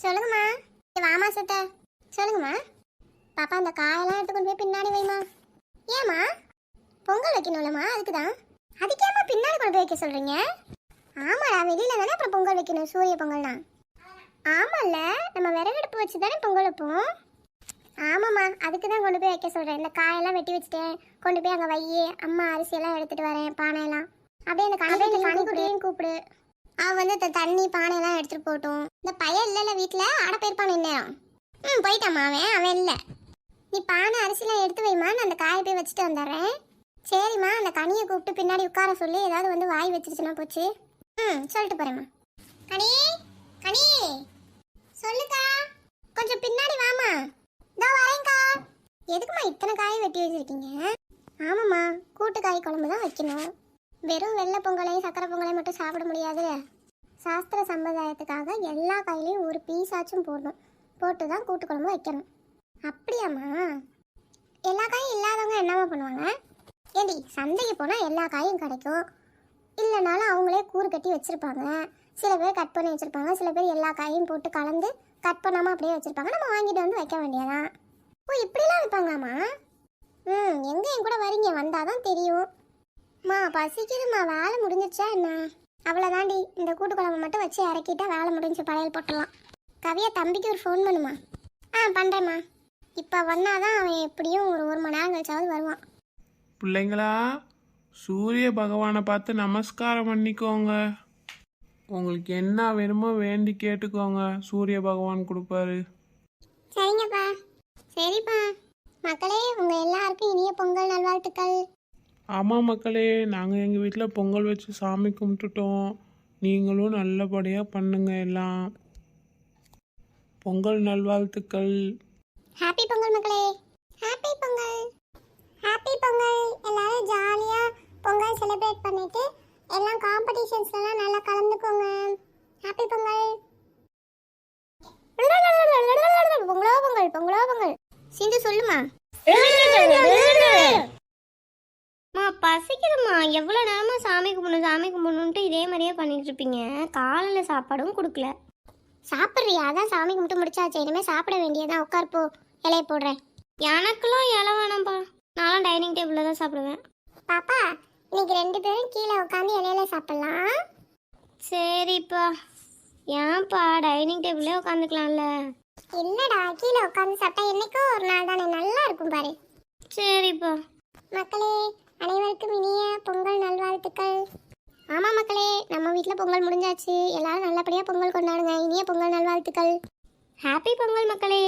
சொல்லுங்கம்மா. வாமா சத்த. சொல்லுங்கம்மா. பாப்பா அந்த காயெல்லாம் எடுத்து கொண்டு போய் பின்னாடி வைமா. ஏம்மா? பொங்கல் வைக்கணும்லம்மா, அதுக்கு தான். அதுக்கேம்மா பின்னாடி கொண்டு போய் வைக்க சொல்கிறீங்க? ஆமாடா, வெளியில் தானே அப்புறம் பொங்கல் வைக்கணும், சூரிய பொங்கல்னா. ஆமாம்ல, நம்ம விறகடுப்பு வச்சு தானே பொங்கல் வைப்போம். ஆமாம்மா, அதுக்கு தான் கொண்டு போய் வைக்க சொல்கிறேன். இந்த காயெல்லாம் வெட்டி வச்சுட்டேன், கொண்டு போய் அங்கே வையே. அம்மா அரிசியெல்லாம் எடுத்துகிட்டு வரேன், பானையெல்லாம். அப்படியே அந்த கணிக்குட்டியும் கூப்பிடு. அவன் வந்து தண்ணி பானையெல்லாம் எடுத்துகிட்டு போட்டோம். இந்த பையன் இல்லைல்ல வீட்டில், ஆட போயிருப்பான் இந்நேரம். போயிட்டாம்மா அவன் இல்லை. நீ பானை அரிசிலாம் எடுத்து வைமா, நான் அந்த காயை போய் வச்சுட்டு வந்துடுறேன். சரிம்மா, அந்த கனியை கூப்பிட்டு பின்னாடி உட்கார சொல்லி ஏதாவது வந்து வாய் வச்சிருச்சுன்னா போச்சு. சொல்லிட்டு போகிறேம்மா. கனி கனி சொல்லுக்கா, கொஞ்சம் பின்னாடி வாமா. இதோ வரேங்க்கா. எதுக்குமா இத்தனை காய் வெட்டி வச்சுருக்கீங்க? ஆமாம்மா, கூட்டு காய் குழம்பு தான் வைக்கணும். வெறும் வெள்ளை பொங்கலையும் சக்கரை பொங்கலையும் மட்டும் சாப்பிட முடியாது. சாஸ்திர சம்பிரதாயத்துக்காக எல்லா காயிலையும் ஒரு பீஸாச்சும் போடணும். போட்டு தான் கூட்டு குழம்பு வைக்கணும். அப்படியாம்மா? எல்லா காயும் இல்லாதவங்க என்னம்மா பண்ணுவாங்க? ஏண்டி, சந்தைக்கு போனால் எல்லா காயும் கிடைக்கும். இல்லைனாலும் அவங்களே கூறு கட்டி வச்சுருப்பாங்க. சில பேர் கட் பண்ணி வச்சுருப்பாங்க, சில பேர் எல்லா காயும் போட்டு கலந்து கட் பண்ணாமல் அப்படியே வச்சுருப்பாங்க. நம்ம வாங்கிட்டு வந்து வைக்க வேண்டியதான். ஓ, இப்படிலாம் வைப்பாங்களாம்மா? எங்கே என் கூட வரீங்க? வந்தால் தான் தெரியும். மா பசிக்குதுமா, வேலை முடிஞ்சிச்சா என்ன? அவ்வளோதாண்டி, இந்த கூட்டு குழம்பு மட்டும் வச்சு இறக்கிட்டா வேலை முடிஞ்சு, பழையல் போட்டுடலாம். கவியா, தம்பிக்கு ஒரு ஃபோன் பண்ணுமா. பண்ணுறேம்மா. இப்போ வந்தாதான் அவன் எப்படியும் ஒரு மணி நேரம் கழிச்சாவது வருவான். பிள்ளைங்களா, சூரிய பகவானை பார்த்து நமஸ்காரம் பண்ணிக்கோங்க. உங்களுக்கு என்ன வேணுமோ வேண்டி கேட்டுக்கோங்க, சூரிய பகவான் கொடுப்பாரு. சரிங்கப்பா. சரிப்பா. மக்களே, உங்கள் எல்லாருக்கும் இனிய பொங்கல் நல்வாழ்த்துக்கள். ஆமாம் மக்களே, நாங்கள் எங்கள் வீட்டில் பொங்கல் வச்சு சாமி கும்பிட்டுட்டோம். நீங்களும் நல்லபடியாக பண்ணுங்க எல்லாம். பொங்கல் நல்வாழ்த்துக்கள். ஹாப்பி பொங்கல் மக்களே. ஹாப்பி பொங்கல். ஹாப்பி பொங்கல். எல்லாரும் ஜாலியாக பொங்கல் செலிப்ரேட் பண்ணிட்டு எல்லாம் காம்படிஷன்ஸ்லாம் நல்லா கலந்துக்கோங்க. ஹாப்பி பொங்கல். பொங்கலோ பொங்கல், பொங்கலோ பொங்கல். சிந்து சொல்லுமா. பசிக்குதுமா, எவ்வளோ நேரமாக சாமி கும்பிடணுன்ட்டு இதே மாதிரியே பண்ணிட்டு இருப்பீங்க. காலையில் சாப்பாடும் கொடுக்கல. சாப்பிட்றியா? அதான் சாமி கும்பிட்டு முடிச்சாச்சு, இனிமேல் சாப்பிட வேண்டியதான். உட்கார்ப்போ, இலையை போடுறேன். எனக்குலாம் இலை வேணாம்ப்பா, நானும் டைனிங் டேபிளில் தான் சாப்பிடுவேன். பாப்பா, இன்னைக்கு 2 பேரும் கீழே உட்காந்து இலையில சாப்பிட்லாம். சரிப்பா. ஏன்ப்பா, டைனிங் டேபிளே உட்காந்துக்கலாம்ல? இல்லைடா, கீழே உட்காந்து சாப்பிட்டா என்னைக்கோ ஒரு நாள் தானே, நல்லா இருக்கும் பாரு. சரிப்பா. மக்களே, அனைவருக்கும் இனிய பொங்கல் நல்வாழ்த்துக்கள். ஆமாம் மக்களே, நம்ம வீட்டில் பொங்கல் முடிஞ்சாச்சு. எல்லாரும் நல்லபடியாக பொங்கல் கொண்டாடுங்க. இனிய பொங்கல் நல்வாழ்த்துக்கள். ஹாப்பி பொங்கல் மக்களே.